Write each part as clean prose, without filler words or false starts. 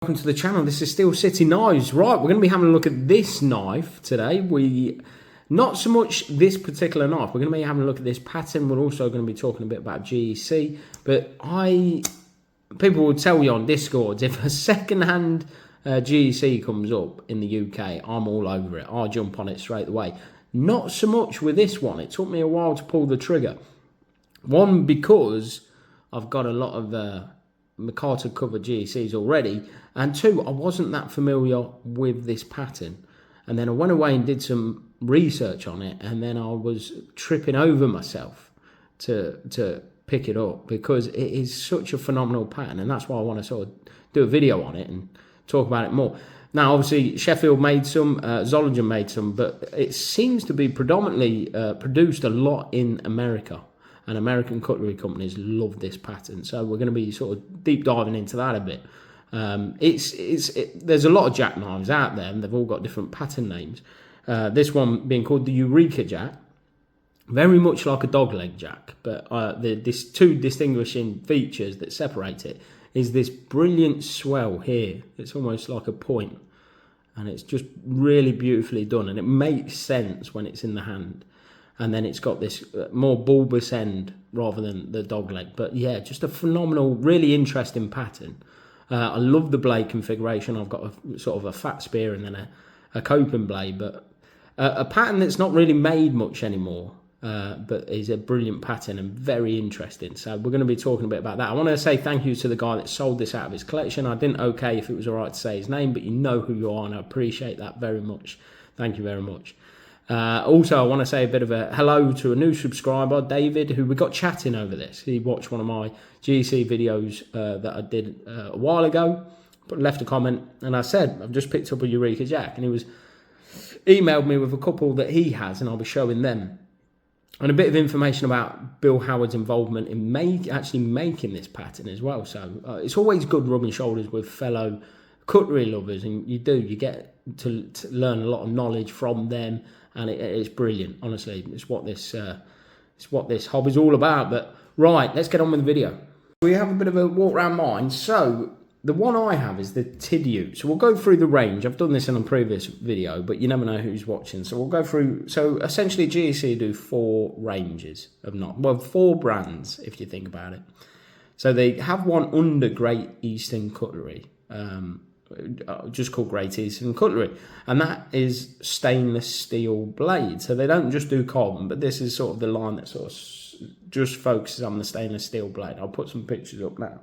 Welcome to the channel. This is Steel City Knives. Right, we're going to be having a look at this knife today. Not so much this particular knife. We're going to be having a look at this pattern. We're also going to be talking a bit about GEC. But people will tell you on Discord, if a second-hand GEC comes up in the UK, I'm all over it. I'll jump on it straight away. Not so much with this one. It took me a while to pull the trigger. One, because I've got a lot of McCarter covered GECs already, and two, I wasn't that familiar with this pattern. And then I went away and did some research on it, and then I was tripping over myself to pick it up because it is such a phenomenal pattern, and that's why I want to sort of do a video on it and talk about it more. Now, obviously, Sheffield made some, Zollinger made some, but it seems to be predominantly produced a lot in America. And American cutlery companies love this pattern, so we're going to be sort of deep diving into that a bit. There's a lot of jackknives out there, and they've all got different pattern names. This one being called the Eureka jack, very much like a dogleg jack, but this two distinguishing features that separate it is this brilliant swell here. It's almost like a point, and it's just really beautifully done, and it makes sense when it's in the hand. And then it's got this more bulbous end rather than the dog leg. But yeah, just a phenomenal, really interesting pattern. I love the blade configuration. I've got a sort of a fat spear and then a coping blade. But a pattern that's not really made much anymore, but is a brilliant pattern and very interesting. So we're going to be talking a bit about that. I want to say thank you to the guy that sold this out of his collection. I didn't okay if it was all right to say his name, but you know who you are, and I appreciate that very much. Thank you very much. Also, I want to say a bit of a hello to a new subscriber, David, who we got chatting over this. He watched one of my GEC videos that I did a while ago, but left a comment, and I said, I've just picked up a Eureka jack, and he emailed me with a couple that he has, and I'll be showing them. And a bit of information about Bill Howard's involvement in actually making this pattern as well. So it's always good rubbing shoulders with fellow cutlery lovers, and you get to learn a lot of knowledge from them. And it's brilliant, honestly. It's what this hobby's all about. But right, let's get on with the video. We have a bit of a walk around mine. So the one I have is the Tidioute. So we'll go through the range. I've done this in a previous video, but you never know who's watching. So we'll go through. So essentially, GEC do 4 ranges of knives. Well, 4 brands, if you think about it. So they have one under Great Eastern Cutlery. Just called Great Eastern Cutlery, and that is stainless steel blade. So they don't just do carbon, but this is sort of the line that sort of just focuses on the stainless steel blade. I'll put some pictures up now.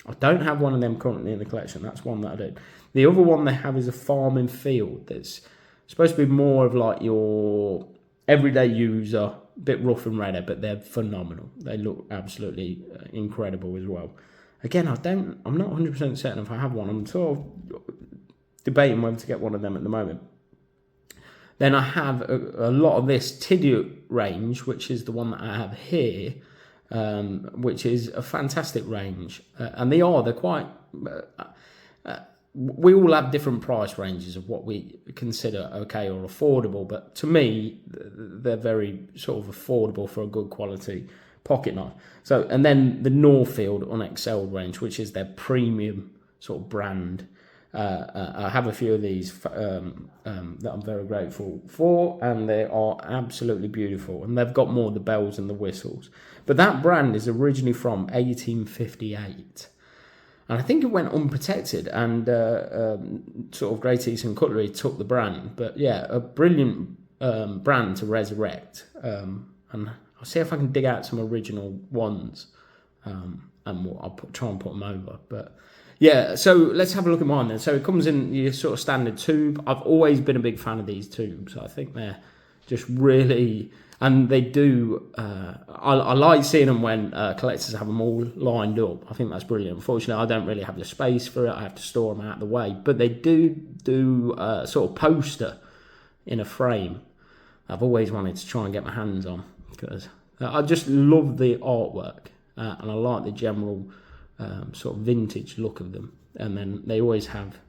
I don't have one of them currently in the collection. That's one that I do. The other one they have is a farm and field that's supposed to be more of like your everyday user, a bit rough and ready, but they're phenomenal. They look absolutely incredible as well. Again, I'm not 100% certain if I have one. I'm sort of debating whether to get one of them at the moment. Then I have a lot of this Tidioute range, which is the one that I have here, which is a fantastic range. And they're quite... we all have different price ranges of what we consider okay or affordable, but to me, they're very sort of affordable for a good quality pocket knife. So, and then the Northfield Unexcelled range, which is their premium sort of brand. I have a few of these that I'm very grateful for, and they are absolutely beautiful. And they've got more of the bells and the whistles. But that brand is originally from 1858. And I think it went unprotected, and sort of Great Eastern Cutlery took the brand. But yeah, a brilliant brand to resurrect. And I'll see if I can dig out some original ones, and I'll try and put them over. But yeah, so let's have a look at mine then. So it comes in your sort of standard tube. I've always been a big fan of these tubes. I think they're just really, and they do. I like seeing them when collectors have them all lined up. I think that's brilliant. Unfortunately, I don't really have the space for it. I have to store them out of the way. But they do sort of poster in a frame. I've always wanted to try and get my hands on, because I just love the artwork, and I like the general sort of vintage look of them. And then they always have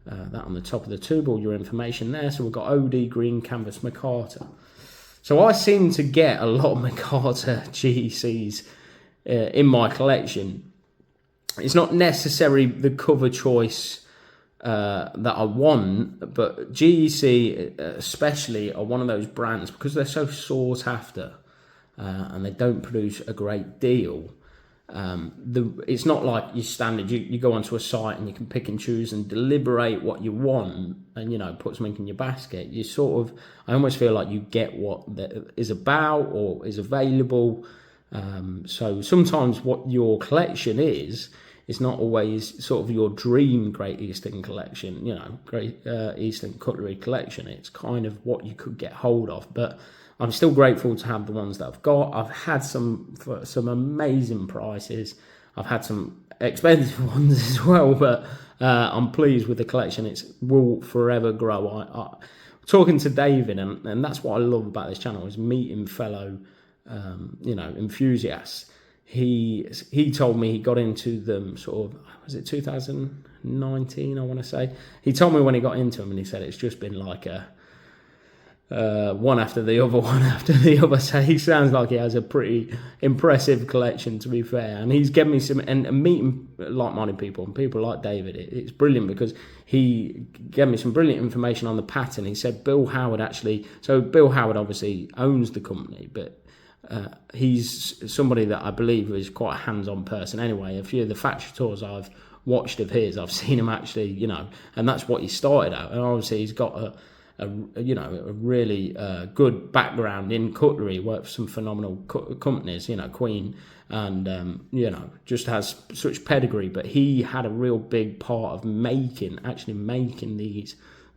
that on the top of the tube, all your information there. So we've got OD Green Canvas McCarter. So I seem to get a lot of McCarter GECs in my collection, it's not necessarily the cover choice that I want, but GEC especially are one of those brands, because they're so sought after and they don't produce a great deal. It's not like your standard. You go onto a site and you can pick and choose and deliberate what you want, and put something in your basket. You sort of, I almost feel like you get what that is about or is available. So sometimes what your collection is not always sort of your dream Great Eastern collection, Great Eastern Cutlery collection. It's kind of what you could get hold of, but I'm still grateful to have the ones that I've got. I've had some for some amazing prices. I've had some expensive ones as well, but I'm pleased with the collection. It will forever grow. Talking to David, and that's what I love about this channel, is meeting fellow, enthusiasts. He told me he got into them sort of, was it 2019, I want to say. He told me when he got into them, and he said it's just been like a one after the other. So he sounds like he has a pretty impressive collection, to be fair. And he's given me some, and meeting like-minded people and people like David, it's brilliant, because he gave me some brilliant information on the pattern. He said Bill Howard Bill Howard obviously owns the company, but he's somebody that I believe is quite a hands-on person anyway. A few of the factory tours I've watched of his, I've seen him actually, and that's what he started out. And obviously he's got a really good background in cutlery, worked for some phenomenal companies, Queen, and just has such pedigree. But he had a real big part of making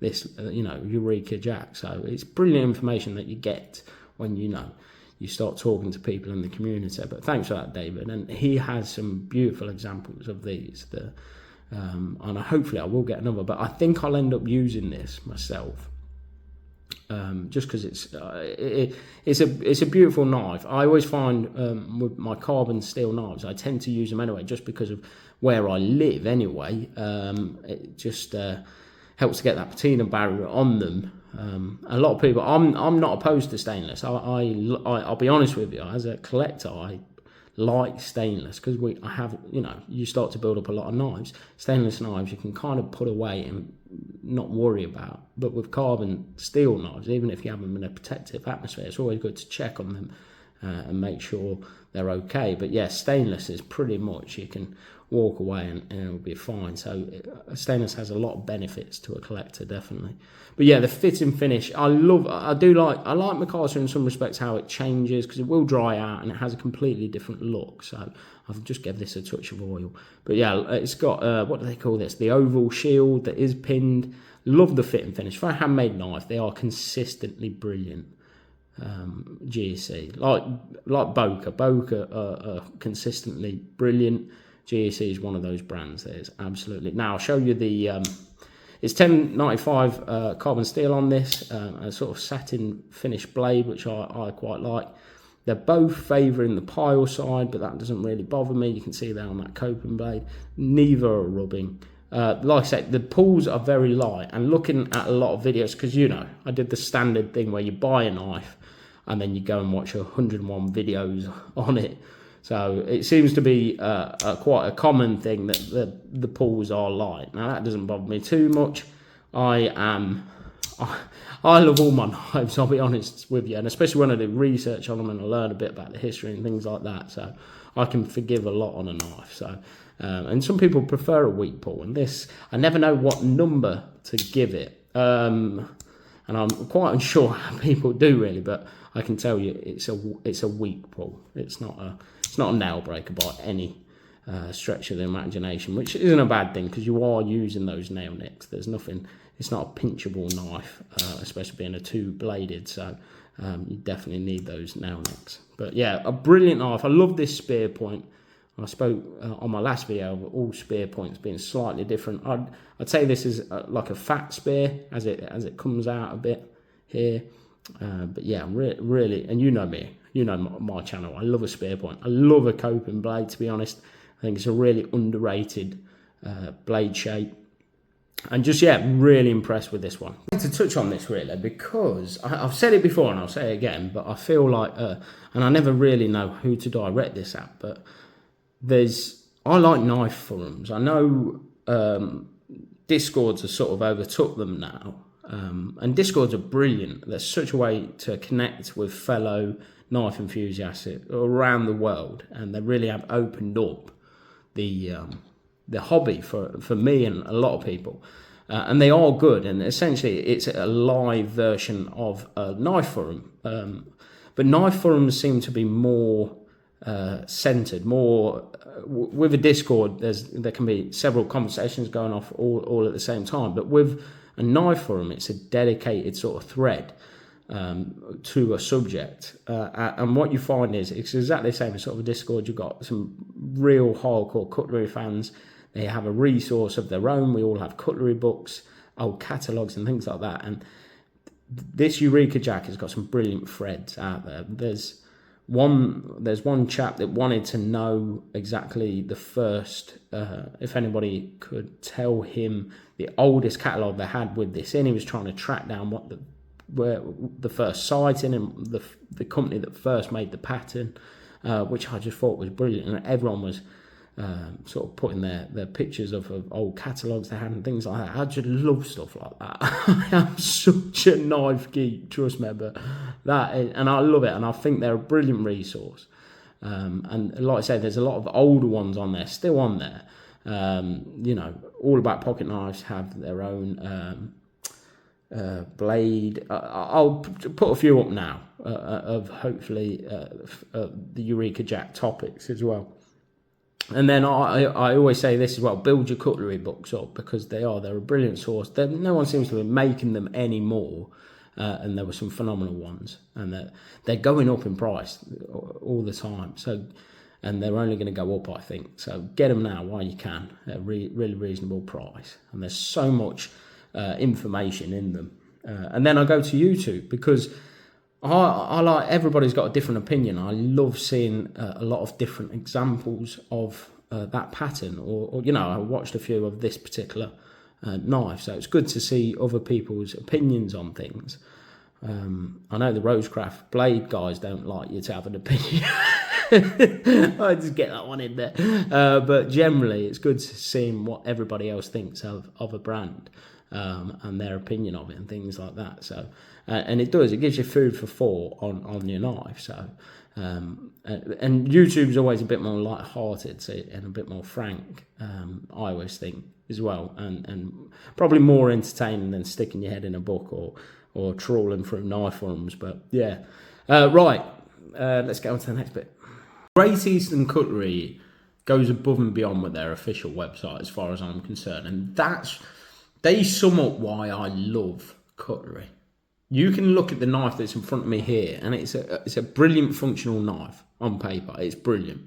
this Eureka Jack. So it's brilliant information that you get when you start talking to people in the community. But thanks for that, David. And he has some beautiful examples of these. And hopefully I will get another, but I think I'll end up using this myself. Just because it's a beautiful knife. I always find with my carbon steel knives, I tend to use them anyway, just because of where I live anyway. It just helps to get that patina barrier on them. A lot of people, I'm not opposed to stainless. I'll be honest with you, as a collector, I like stainless, because you start to build up a lot of knives. Stainless knives you can kind of put away and not worry about, but with carbon steel knives, even if you have them in a protective atmosphere, it's always good to check on them and make sure they're okay. But yeah, stainless is pretty much, you can walk away and it'll be fine. So stainless has a lot of benefits to a collector, definitely. But yeah, the fit and finish, I like Mikasa in some respects, how it changes, because it will dry out and it has a completely different look. So I've just given this a touch of oil. But yeah, it's got, what do they call this? The oval shield that is pinned. Love the fit and finish. For a handmade knife, they are consistently brilliant. GEC, like Boca are consistently brilliant. GEC is one of those brands that is absolutely. Now I'll show you the. It's 1095 carbon steel on this, a sort of satin finish blade, which I quite like. They're both favouring the pile side, but that doesn't really bother me. You can see there on that coping blade. Neither are rubbing. Like I said, the pulls are very light, and looking at a lot of videos, because I did the standard thing where you buy a knife and then you go and watch 101 videos on it. So it seems to be quite a common thing that the pulls are light. Now that doesn't bother me too much. I love all my knives, I'll be honest with you, and especially when I do research on them and I learn a bit about the history and things like that. So I can forgive a lot on a knife. So and some people prefer a weak pull, and this, I never know what number to give it. And I'm quite unsure how people do really, but I can tell you it's a weak pull. It's not a nail breaker by any stretch of the imagination, which isn't a bad thing, because you are using those nail nicks. There's nothing. It's not a pinchable knife, especially being a two-bladed. So you definitely need those nail nicks. But yeah, a brilliant knife. I love this spear point. I spoke on my last video of all spear points being slightly different. I'd say this is like a fat spear as it comes out a bit here. But yeah, really, and you know me, you know my channel. I love a spear point. I love a coping blade, to be honest. I think it's a really underrated blade shape. And just, yeah, really impressed with this one. I need to touch on this really, because I've said it before and I'll say it again, but I feel like, and I never really know who to direct this at, but I like knife forums. I know Discords have sort of overtook them now. And Discords are brilliant. They're such a way to connect with fellow knife enthusiasts around the world, and they really have opened up the hobby for me and a lot of people. And they are good, and essentially it's a live version of a knife forum. But knife forums seem to be more centered, more with a Discord. There can be several conversations going off all at the same time, but with a knife forum, it's a dedicated sort of thread to a subject, and what you find is it's exactly the same as sort of a Discord. You've got some real hardcore cutlery fans. They have a resource of their own. We all have cutlery books, old catalogues and things like that, and this Eureka Jack has got some brilliant threads out there. There's one chap that wanted to know exactly the first, if anybody could tell him the oldest catalogue they had with this in. He was trying to track down where the first sighting and the company that first made the pattern, which I just thought was brilliant. And everyone was sort of putting their pictures of old catalogues they had and things like that. I just love stuff like that. I am such a knife geek, trust me, but and I love it, and I think they're a brilliant resource. And like I said, there's a lot of older ones on there, still on there. All About Pocket Knives have their own blade. I'll put a few up now of hopefully the Eureka Jack topics as well. And then I always say this as well: build your cutlery books up, because they're a brilliant source. No one seems to be making them anymore, and there were some phenomenal ones, and they're going up in price all the time. So, and they're only going to go up, I think. So get them now while you can at a really reasonable price. And there's so much information in them. And then I go to YouTube, because I like, everybody's got a different opinion. I love seeing a lot of different examples of that pattern, or I watched a few of this particular knife, so it's good to see other people's opinions on things. I know the Rosecraft blade guys don't like you to have an opinion. I just get that one in there, but generally it's good to see what everybody else thinks of a brand, and their opinion of it and things like that. So and it gives you food for thought on your knife. So and YouTube's always a bit more light-hearted, and a bit more frank, I always think, as well, and probably more entertaining than sticking your head in a book or trawling through knife forums. But yeah, right, let's get on to the next bit. Great Eastern Cutlery goes above and beyond with their official website, as far as I'm concerned, and they sum up why I love cutlery. You can look at the knife that's in front of me here, and it's a brilliant functional knife on paper. It's brilliant,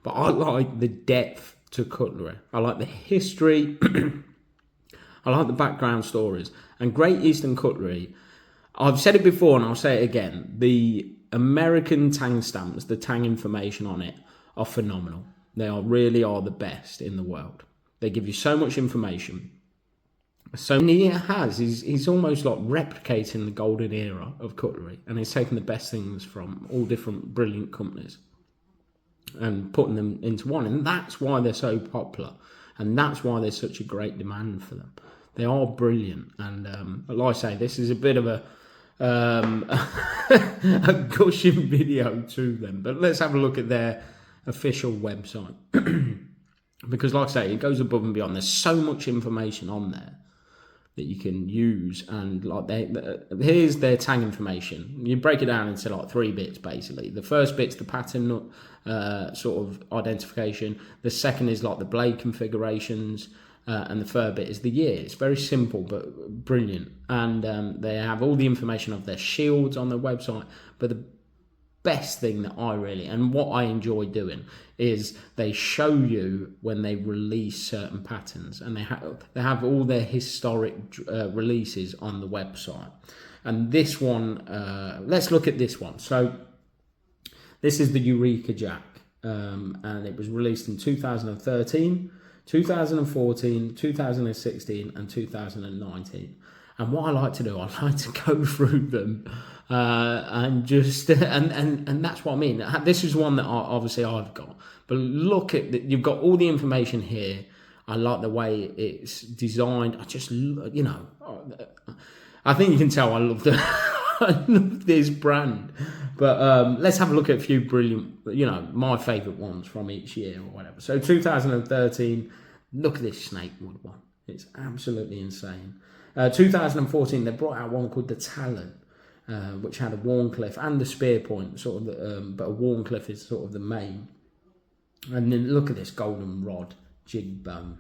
but I like the depth to cutlery. I like the history. I like the background stories. And Great Eastern Cutlery, I've said it before and I'll say it again, the American tang stamps, the tang information on it, are phenomenal. They really are the best in the world. They give you so much information. So he has, he's almost like replicating the golden era of cutlery, and he's taking the best things from all different brilliant companies and putting them into one. And that's why they're so popular, and that's why there's such a great demand for them. They are brilliant, and like I say, this is a bit of a gushing video to them. But let's have a look at their official website, because like I say, it goes above and beyond. There's so much information on there that you can use, and like here's their tang information. You break it down into like 3 bits basically. The first bit's the pattern sort of identification. The second is like the blade configurations, and the third bit is the year. It's very simple but brilliant, and they have all the information of their shields on their website. But the best thing that and what I enjoy doing is they show you when they release certain patterns, and they have all their historic releases on the website. And this one, let's look at this one. So this is the Eureka Jack, and it was released in 2013, 2014, 2016 and 2019. And what I like to do, I like to go through them and just and that's what I mean. This is one that obviously I've got, but look at you've got all the information here. I like the way it's designed. I just, I think you can tell I love I love this brand. But let's have a look at a few brilliant, my favourite ones from each year or whatever. So 2013, look at this snakewood one. It's absolutely insane. 2014, they brought out one called the Talon, which had a Warncliffe and the spear point, sort of, but a Warncliffe is sort of the main. And then look at this golden rod jig bone.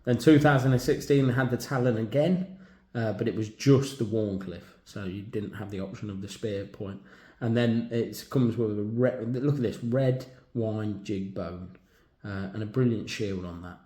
Then 2016, they had the Talon again, but it was just the Warncliffe, so you didn't have the option of the spear point. And then it comes with a red, look at this, red wine jig bone, and a brilliant shield on that.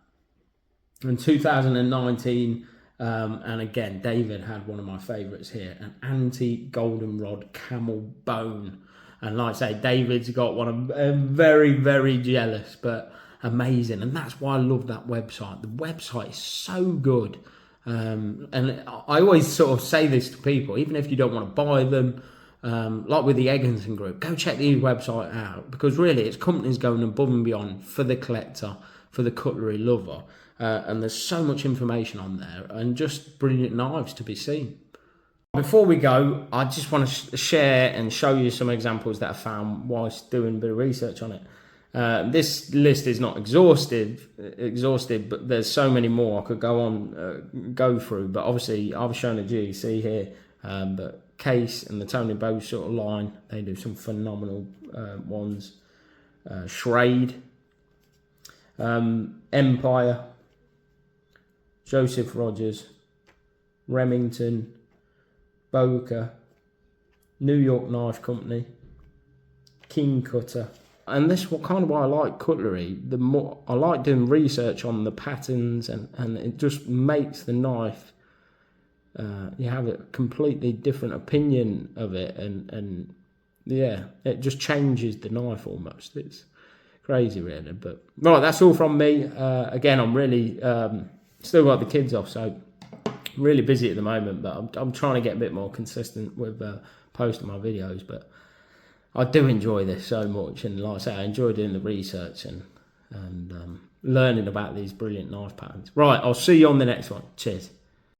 In 2019, and again, David had one of my favourites here, an anti-goldenrod camel bone. And like I say, David's got one. I'm very, very jealous, but amazing. And that's why I love that website. The website is so good. And I always sort of say this to people, even if you don't want to buy them, like with the Egginson Group, go check the website out, because really it's companies going above and beyond for the collector, for the cutlery lover. And there's so much information on there and just brilliant knives to be seen. Before we go, I just want to share and show you some examples that I found whilst doing a bit of research on it. This list is not exhaustive, but there's so many more I could go through. But obviously, I've shown a GEC here, but Case and the Tony Bowes sort of line, they do some phenomenal ones. Schrade, Empire, Joseph Rogers, Remington, Boca, New York Knife Company, King Cutter. And this is kind of why I like cutlery. The more I like doing research on the patterns, and it just makes the knife, you have a completely different opinion of it, and yeah, it just changes the knife almost. It's crazy really. But right, that's all from me. Again, I'm really still got the kids off, so really busy at the moment, but I'm trying to get a bit more consistent with posting my videos. But I do enjoy this so much, and like I say, I enjoy doing the research and learning about these brilliant knife patterns. Right, I'll see you on the next one. Cheers.